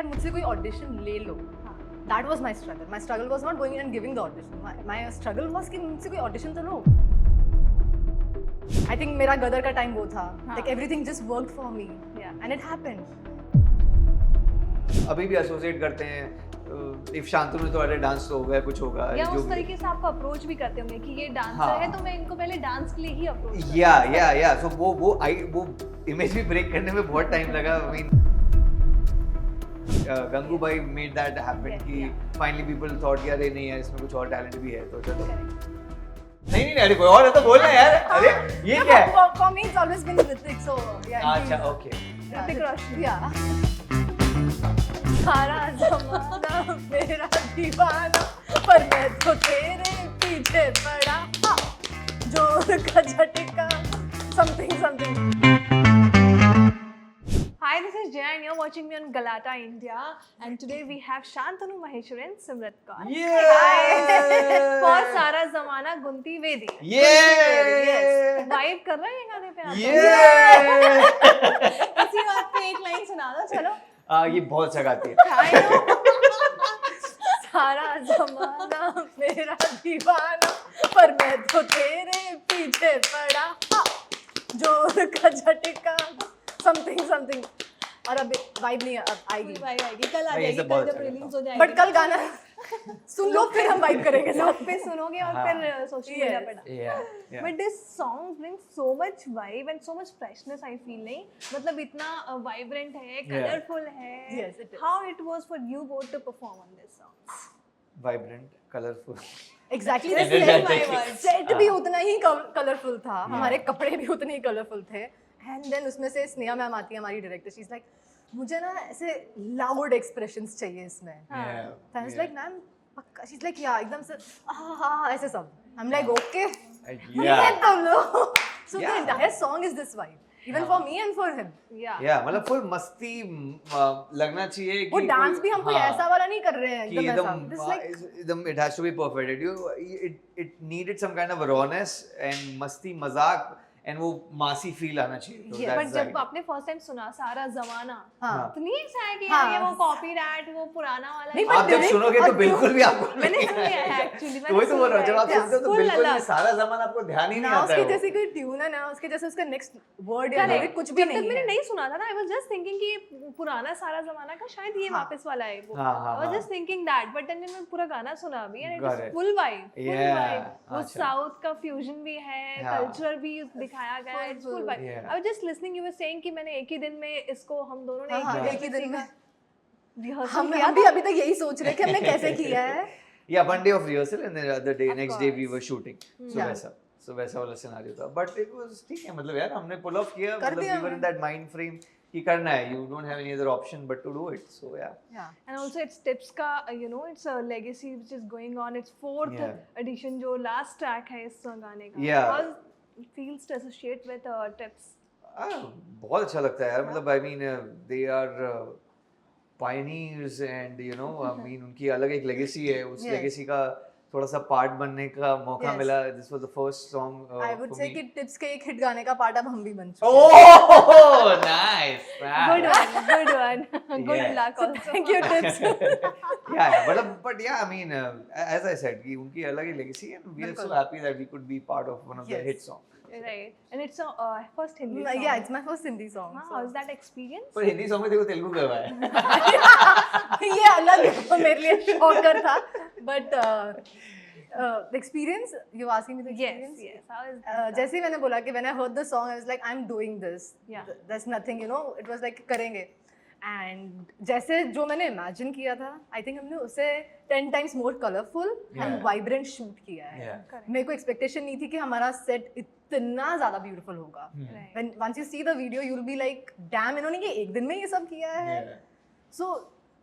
मुझसे कोई ऑडिशन ले लो, that was my struggle. My struggle was not going in and giving the audition. My struggle was कि मुझसे कोई ऑडिशन तो लो. आई थिंक मेरा गदर का टाइम वो था. Like everything just worked for me and it happened. अभी भी एसोसिएट करते हैं इफ शांतनु ने तो अरे डांस तो होगा कुछ होगा या उस तरीके से आपको अप्रोच भी करते होंगे कि ये डांसर है तो मैं इनको पहले डांस के लिए ही अप्रोच या सो वो इमेज भी ब्रेक करने में बहुत टाइम लगा. आई मीन गंगू भाई मेड दैट हैपन कि फाइनली पीपल थॉट यार नहीं यार इसमें कुछ और टैलेंट भी है तो चलो. नहीं अरे कोई और है तो बोलना यार. अरे ये क्या है? For me it's always been Hrithik. So अच्छा ओके. ऋतिक रोशन. या सारा ज़माना मेरा दीवाना पर मैं तो तेरे पीछे पड़ा. जोर का झटका something. Hi, this is Jaya and you're watching me on Galata India and today we have Shantanu Maheshwari and Simrat Kaur. For सारा ज़माना गुंती वेदी. वाइब कर रहे हैं गाने पे आप. इसी बात पे एक लाइन सुना दो चलो. ये बहुत अच्छा गाती है. सारा ज़माना मेरा दीवाना पर मैं तो तेरे पीछे पड़ा. जोर का झटका समथिंग. और अब वाइब नहीं अब आएगी. वाइब आएगी कल आ नहीं, ये जाएगी सब बहुत कल जब अच्छा रिलीज हो जाएगी. बट कल गाना सुन लो फिर हम वाइब करेंगे साथ पे सुनोगे और फिर सोशल मीडिया पे डाल. But this song brings so much vibe and so much freshness. I feel नहीं मतलब इतना vibrant है, colorful है. Yes, it is. How it was for you both to perform on this song? Vibrant colourful. Exactly. Set भी उतना ही colourful था. हमारे कपड़े भी उतने ही कलरफुल थे. एंड देन उसमें से स्नेहा मैम आती है हमारी डायरेक्टर. शी इज लाइक मुझे ना ऐसे लाउड एक्सप्रेशंस चाहिए इसमें. आई वाज लाइक मैम पक्का. शी इज लाइक या एकदम से हाँ ऐसे सब. आई एम लाइक ओके तुम लोग. So the entire song is this vibe even for me and for him. या मतलब फुल मस्ती लगना चाहिए कि वो डांस भी हम कोई ऐसा वाला नहीं कर रहे हैं कि एकदम ऐसा. एकदम it has to be perfect. It needed some kind of rawness and मस्ती मजाक एंड वो मासी फील आना चाहिए. बट जब आपने फर्स्ट टाइम सुना सारा ज़माना तो नहीं ऐसा है कि हाँ. ये वो कॉपीराइट वो पुराना वाला नहीं, आप जब सुनोगे तो बिल्कुल भी आपको मैंने सुन लिया है एक्चुअली. वही तो बोल रहा हूँ जब आप सुनते हो तो बिल्कुल भी सारा ज़माना आपको ध्यान ही नहीं ना आता है. उसकी जैसी कोई ट्यून है ना उसके जैसे उसका नेक्स्ट वर्ड या Correct. lyric कुछ भी जब नहीं तक मैंने है. नहीं सुना था ना आई वाज जस्ट थिंकिंग कि पुराना सारा ज़माना का शायद ये वापस वाला है वो. I was just thinking that but then मैंने पूरा गाना सुना अभी and it is full vibe. वो साउथ का फ्यूजन भी है कल्चर भी दिखाया गया है. It's full vibe. I was just listening you were saying कि मैंने एक ही दिन में इसको हम दोनों ने एक ही दिन में रिहर्सल हम किया. अभी तक यही सोच रहे हैं कि हमने कैसे किया है. Yeah, one day of rehearsal and the other day, Of next day we course. were shooting. So वैसा वाला सिनेरियो था. But it was ठीक है मतलब यार हमने pull off किया. कर मतलब दिया we were in that mind frame कि करना है. You don't have any other option but to do it. So yeah. And also it's Tips का you know it's a legacy which is going on. It's fourth edition जो last track है इस गाने का. How it feels to associate with Tips? बहुत अच्छा लगता है यार. मतलब I mean they are pioneers and you know I mean उनकी अलग एक legacy है. उस legacy का थोड़ा सा पार्ट बनने का मौका मिला. This was the first song I would say कि टिप्स के एक हिट गाने का पार्ट अब हम भी बन चुके हैं. Oh nice. Good one. Good luck also. Thank you Tips. Yeah मतलब but yeah I mean as I said कि उनकी अलग ही legacy है. We are so happy that we could be part of one of the hit songs. Right. And it's a first Hindi song. Yeah, it's my first Hindi song. How's that experience? पर Hindi song में देखो तेलुगु गवा है. ये अलग मेरे लिए shocker था. But the experience you asking me the experience? Yes. How is that? जैसे ही मैंने बोला कि when I heard the song I was like I'm doing this. Yeah. There's nothing you know. It was like करेंगे. And जैसे जो मैंने imagine किया था, I think हमने उसे 10 times more colorful and vibrant shoot किया है. मेरे को expectation नहीं थी कि हमारा set इतना ज़्यादा beautiful होगा. When once you see the video, you'll be like, damn इन्होंने ये एक दिन में ये सब किया है. So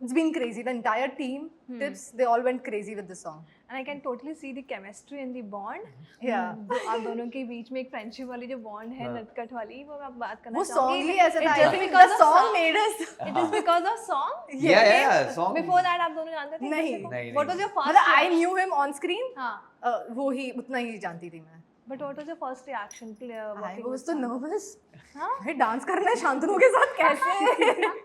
it's been crazy. The entire team, Tips, they all went crazy with the song. And I can totally see the chemistry and the bond. Yeah. आप दोनों के बीच में एक फ्रेंडशिप वाली जो बॉन्ड है नटखट वाली वो मैं बात करना वो चाहूंगी. song ही ऐसा था. It's just The because of song made us. It is because of song. Yeah song. Before that आप दोनों जानते थे? नहीं. What was your first? मतलब I knew him on screen. हाँ. वो ही उतना ही जानती थी मैं. But what was your first reaction? I was so nervous. हाँ? डांस करना है शांतनु के साथ कैसे?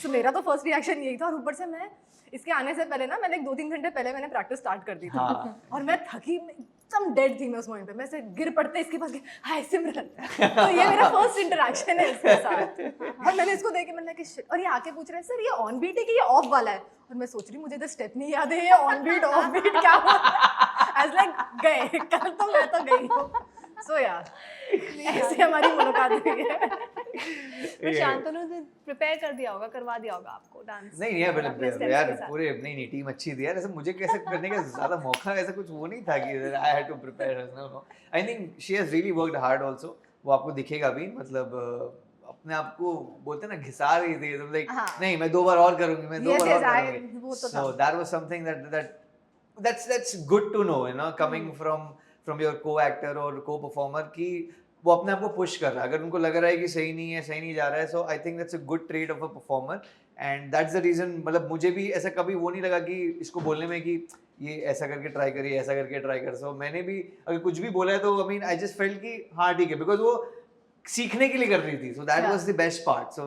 सो मेरा तो फर्स्ट रिएक्शन यही था, और ऊपर से मैं इसके आने से पहले ना मैंने 2-3 घंटे पहले मैंने प्रैक्टिस स्टार्ट कर दी थी। और मैं थकी एकदम डेड थी मैं उस मोमेंट पे, मैं से गिर पड़ते इसके पास गई, हाय सिमरन। तो ये मेरा फर्स्ट इंटरेक्शन है इसके साथ। और मैंने इसको देख के मैंने कि शिट, और ये आके पूछ रहे हैं सर ये ऑन बीट है कि ये ऑफ वाला है, और मैं सोच रही मुझे तो स्टेप नहीं याद है, ये ऑन बीट ऑफ बीट क्या होता है। लाइक गए कल तो मैं तो गई हूँ। सो यार ऐसे हमारी मुलाकात हुई है। तो शांतनु ने प्रिपेयर कर दिया होगा, करवा दिया होगा आपको डांस? नहीं यार पूरे नहीं टीम अच्छी थी यार, ऐसे मुझे कैसे करने का ज्यादा मौका ऐसा कुछ वो नहीं था कि I had to prepare. I think she has really worked hard also, वो आपको दिखेगा भी, मतलब अपने आप को बोलते ना घिसा रही थी, तो लाइक नहीं मैं 2 बार और करूंगी, मैं 2 बार और करूंगी। सो that was something that's good to know, you know, coming from your co-actor और co-performer कि वो अपने आप को पुश कर रहा है, अगर उनको लग रहा है कि सही नहीं जा रहा है, so I think that's a good trait of a performer, and that's the reason. मतलब मुझे भी ऐसा कभी वो नहीं लगा कि इसको बोलने में कि ये ऐसा करके ट्राई करिए, ऐसा करके ट्राई कर। सो मैंने भी अगर कुछ भी बोला है तो आई मीन आई जस्ट फेल्ट कि हाँ ठीक है, बिकॉज वो सीखने के लिए कर रही थी, so that was the best part. So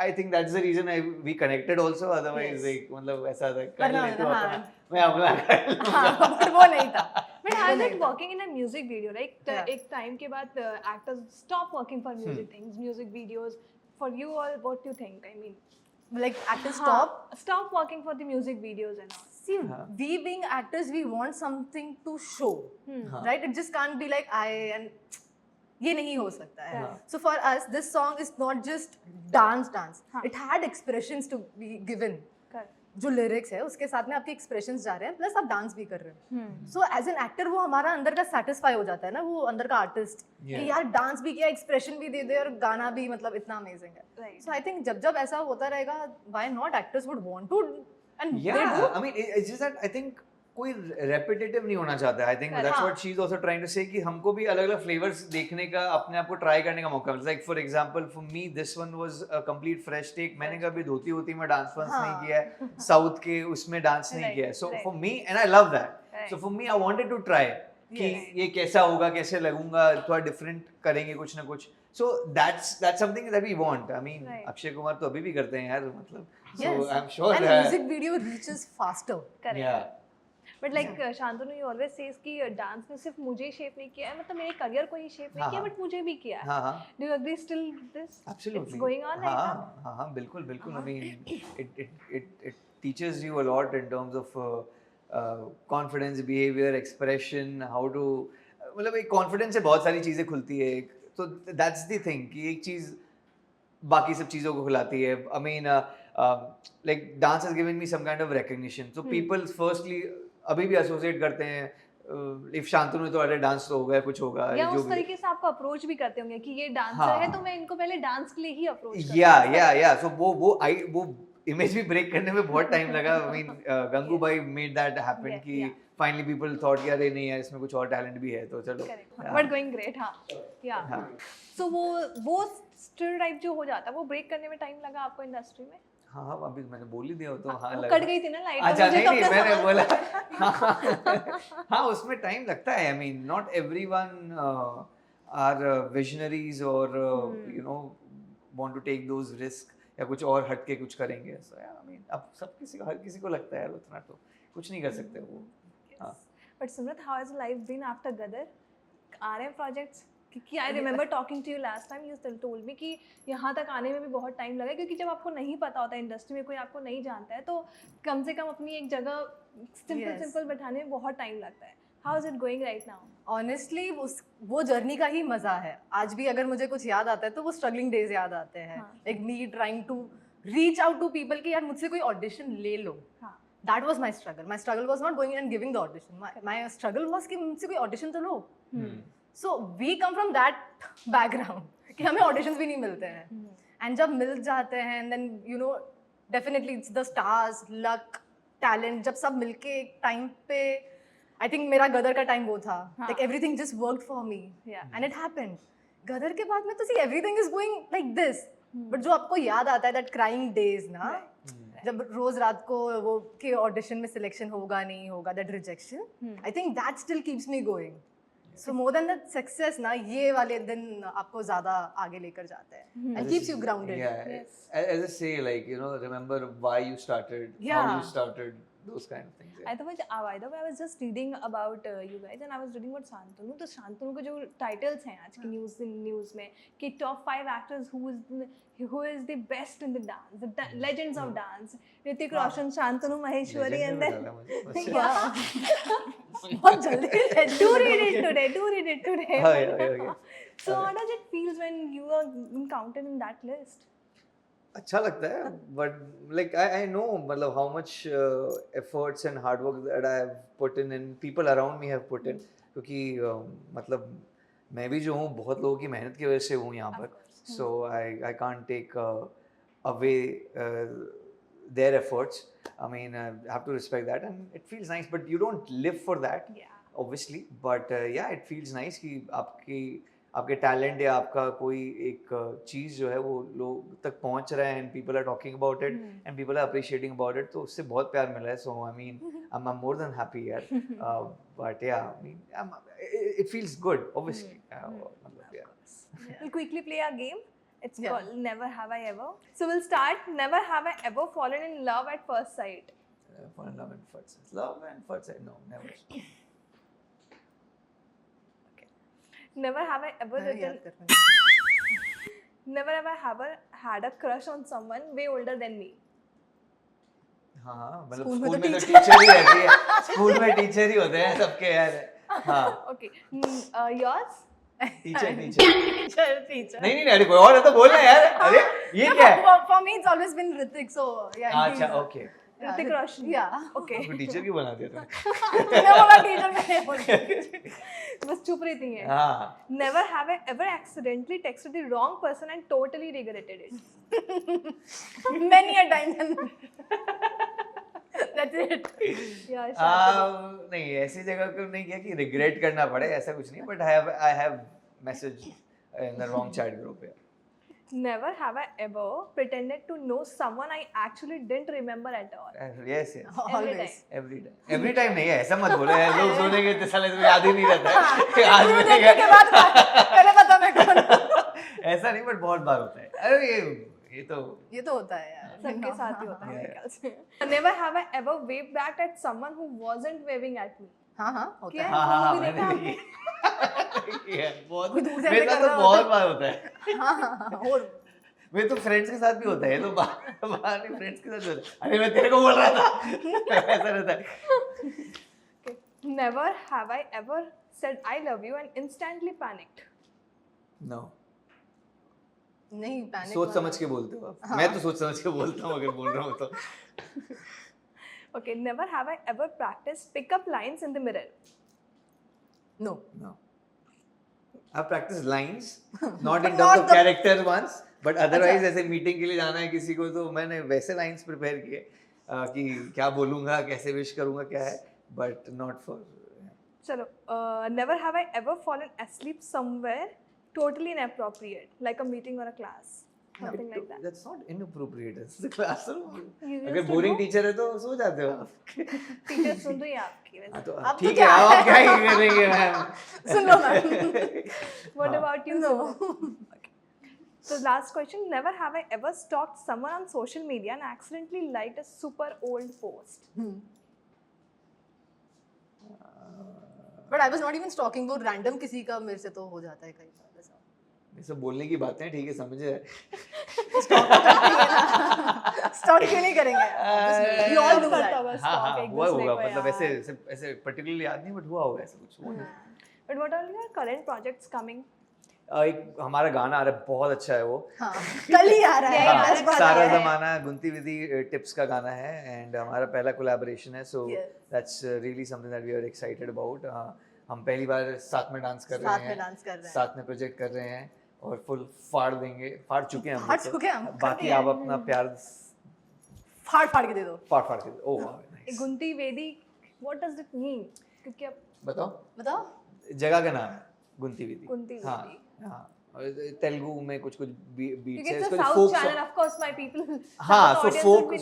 I think that's the reason we connected also, otherwise मतलब ऐसा था कर ले तो मैं अपना बट वो नहीं था। But how is it working in a music video? Like एक time के बाद actors stop working for music things, music videos. For you all, what do you think? I mean, like actors stop working for the music videos and all. See, we being actors, we want something to show, right? It just can't be like and ये नहीं हो सकता है. So for us, this song is not just dance. It had expressions to be given. जो lyrics है उसके साथ में आपके एक्सप्रेशंस जा रहे हैं, प्लस आप डांस भी कर रहे हैं। सो एज एन एक्टर वो हमारा अंदर का सेटिस्फाई हो जाता है ना, वो अंदर का आर्टिस्ट कि यार डांस भी किया, एक्सप्रेशन भी दे दे और गाना भी मतलब इतना अमेजिंग है। सो आई थिंक जब ऐसा होता रहेगा, why not actors would want to, and they do. I mean it's just that I think कोई रेपिटेटिव नहीं होना चाहता है। I think that's what she is also trying to say कि हमको भी अलग-अलग फ्लेवर्स देखने का, अपने आप को ट्राई करने का मौका मिलता है। Like for example for me this one was a complete fresh take. मैंने कभी धोती में डांस वांस नहीं किया है, साउथ के उसमें डांस नहीं किया है। So for me and I love that, so for me I wanted to try कि ये कैसा होगा, कैसे लगूंगा, थोड़ा डिफरेंट करेंगे कुछ ना कुछ। So that's something that we want. I mean, Akshay Kumar तो अभी भी करते हैं यार, मतलब. So I'm sure that music video reaches faster. Yeah. But like Shantanu you always says कि डांस ने सिर्फ मुझे शेप नहीं किया है, मतलब मेरे करियर को ही शेप नहीं किया, बट मुझे भी किया है। Do you agree still this? Absolutely. It's going on like that? हाँ बिल्कुल। I mean, it teaches you a lot in terms of confidence, behavior, expression, how to, मतलब एक confidence से बहुत सारी चीजें खुलती है। तो that's the thing कि एक चीज बाकी सब चीजों को खुलाती है। I mean, like dance has given me some kind of recognition. So people firstly अभी भी एसोसिएट करते हैं इफ शांतनु ने तो अरे डांस तो होगा, कुछ होगा, या उस तरीके से आपको अप्रोच भी करते होंगे कि ये डांसर है तो मैं इनको पहले डांस के लिए ही अप्रोच करता हूं। या सो वो इमेज भी ब्रेक करने में बहुत टाइम लगा। आई मीन गंगू भाई मेड दैट हैपन कि फाइनली पीपल थॉट कि अरे नहीं यार इसमें कुछ और टैलेंट भी है, तो चलो बट गोइंग ग्रेट। या सो वो स्टीरियोटाइप जो हो जाता है वो ब्रेक करने में टाइम लगा आपको इंडस्ट्री में? हाँ अभी मैंने बोल ही दिया तो हाँ लगा। कट गई थी ना लाइट। अच्छा नहीं मैंने बोला हाँ उसमें टाइम लगता है। I mean not everyone are visionaries और you know want to take those risk या कुछ और हट के कुछ करेंगे। सो आई मीन अब सब किसी को, हर किसी को लगता है यार उतना तो कुछ नहीं कर सकते वो। But Simrat, how has life been after Gadar? आ रहे हैं प्रोजेक्ट्स? क्योंकि I remember talking to you last time, you still told me कि यहाँ तक आने में भी बहुत टाइम लगा, क्योंकि जब आपको नहीं पता होता इंडस्ट्री में, कोई आपको नहीं जानता है, तो कम से कम अपनी एक जगह सिंपल बैठाने में बहुत टाइम लगता है। How is it going right now? Honestly वो जर्नी का ही मजा है। आज भी अगर मुझे कुछ याद आता है तो वो स्ट्रगलिंग डेज याद आते हैं। Like me trying to reach out to people कि यार मुझसे कोई ऑडिशन ले लो। That was my struggle. My struggle was not going and giving the audition. My struggle was कि मुझसे कोई audition तो लो। So we come from that background कि हमें auditions भी नहीं मिलते हैं। And जब मिल जाते हैं, and then you know definitely it's the stars, luck, talent, जब सब मिलके एक टाइम पे, I think मेरा गदर का टाइम वो था। Like everything just worked for me, and it happened. गदर के बाद में तो see everything is going like this, but जो आपको याद आता है that crying days ना, जब रोज रात को वो कि ऑडिशन में सिलेक्शन होगा नहीं होगा, that rejection, I think that still keeps me going. So more than that success ना, ये वाले दिन आपको ज़्यादा आगे लेकर जाते हैं and keeps you grounded. Yeah. Yes. As I say, like, you know, remember why you started, how Yeah. you started, those kind of things. Yeah. Either way, I was just reading about you guys and I was reading about Shantanu. तो शांतनु के जो titles हैं आज की news में कि top 5 actors who is the best in the dance, the legends of dance. Hrithik Roshan, Shantanu Maheshwari, and then बहुत जल्दी do read it today. Oh, yeah. So how does it feels when you are counted in that list? अच्छा लगता है, but like I know मतलब how much efforts and hard work that I have put in and people around me have put in, क्योंकि मतलब मैं भी जो हूँ बहुत लोगों की मेहनत की वजह से हूँ यहाँ पर, so I can't take away their efforts. I mean, I have to respect that and it feels nice, but you don't live for that, obviously, but yeah, it feels nice कि आपके टैलेंट या आपका कोई एक चीज़ जो है वो लोग तक पहुंच रहा है and people are talking about it and people are appreciating about it, तो उससे बहुत प्यार मिला है. So I mean I am more than happy यार, but yeah I mean it feels good obviously. We'll quickly play our game. It's called Never Have I Ever. So we'll start. Never have I ever fallen in love at first sight. Fallen in love at first sight. Love at first sight? No, never. Never have I ever Never have I had a crush on someone way older than me. हाँ, मतलब school में तो teacher ही रहती है, school में teacher ही होते हैं सबके यार. हाँ. Okay. Yours? टीचर. नहीं अरे कोई और है तो बोलना यार. अरे ये क्या है? For me it's always been Hrithik, so yeah. अच्छा, okay. Hrithik Roshan. Yeah. Okay. उसको टीचर क्यों बना दिया तूने? मैं बोला टीचर में बोल. बस चुप रहती हैं. हाँ. Never have I ever accidentally texted the wrong person and totally regretted it. Many a time. That's it. Yeah. नहीं, ऐसी जगह को नहीं किया कि रिग्रेट करना पड़े, ऐसा कुछ नहीं, but I have messaged in the wrong chat group. Yeah. Never have I ever pretended to know someone I actually didn't remember at all. Yes. Always. Every time नहीं है, ऐसा मत बोलो यार, लोग सोचेंगे तो साले तुम्हें याद ही नहीं रहता है. आज मैं देखने के बाद पहले पता मैं कौन हूँ. ऐसा नहीं, बट बहुत बार होता है. अरे ये तो होता है यार, सबके साथ ही होता है मेरे ख्याल से. Never have I ever waved back at someone who wasn't waving at me. हाँ होता है. हाँ मैंने बहुत मेरे साथ तो बहुत बार होता है. और मेरे तो फ्रेंड्स के साथ भी होता है, तो बाहर नहीं, फ्रेंड्स के साथ भी होता है. अरे मैं तेरे को बोल रहा था. ऐसा रहता है. Never have I ever said I love you and instantly panicked. No. नहीं, पैनिक सोच समझ के बोलते हो आप. मैं तो सोच समझ के बोलता हूँ अगर बोल रहा हूँ तो. Okay, never have I ever practiced pick-up lines in the mirror. No. I've practiced lines, not in terms of character once, but otherwise ऐसे मीटिंग के लिए जाना है किसी को तो मैंने वैसे लाइंस प्रिपेयर किए कि क्या बोलूँगा, कैसे विश करूँगा, क्या है, but not for. चलो, never have I ever fallen asleep somewhere totally inappropriate, like a meeting or a class. Something like that. That's not inappropriate. It's the classroom. You used अगर to बोरिंग know? टीचर है तो सो जाते हो आप. Teacher सुन रही है आपकी वैसे. हाँ तो अब ठीक तो है, क्या आप है? क्या ही करेंगे ma'am. Soon low ma'am. What about you? No. Okay. So last question, never have I ever stalked someone on social media and accidentally liked a super old post. But I was not even stalking, वो random किसी का मेरे से तो हो जाता है कई बार ऐसा. ये सब बोलने की बातें हैं, ठीक है, समझ रहे. Stalk क्यों नहीं करेंगे? We all do that. हाँ हुआ होगा, मतलब ऐसे पर्टिकुलरली याद नहीं, बट हुआ होगा ऐसा कुछ. But what are your current projects coming? एक हमारा गाना आ रहा है, बहुत अच्छा है वो. हाँ, कल ही आ रहा है. Yeah, बस बात सारा है. जमाना गुंती विधि टिप्स का गाना है एंड हमारा पहला कोलैबोरेशन है, so that's really something that we are excited about. हम पहली बार साथ में डांस कर रहे हैं, साथ में प्रोजेक्ट कर रहे हैं और फुल फाड़ देंगे, फाड़ चुके हैं हम. बाकी आप अपना प्यार फाड़ के दे दो. फाड़ के दो. Oh nice. गुंती वेदी, what does it mean? क्योंकि अब बताओ. जगह का नाम है गुंती विधि. गुंती विधि. हाँ. तेलुगु में कुछ बीट्स है. It's a South channel, of course, my people. हाँ, so folk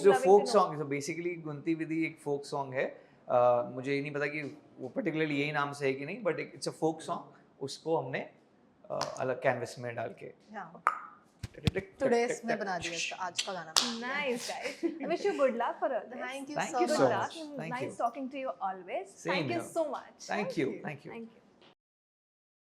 song, so basically गुंती विधि एक folk song है मुझे ये नहीं पता कि वो पर्टिकुलरली यही नाम से है कि नहीं, but it's a folk song, उसको हमने अलग कैनवस में डाल के टुडेस में बना दिया इसका आज का गाना। Nice, guys. I wish you good luck for all this. Thank you Thank so you much. so Good much. luck. Thank Nice you. talking to you always. Same Thank you here. so much. Thank you. Thank you.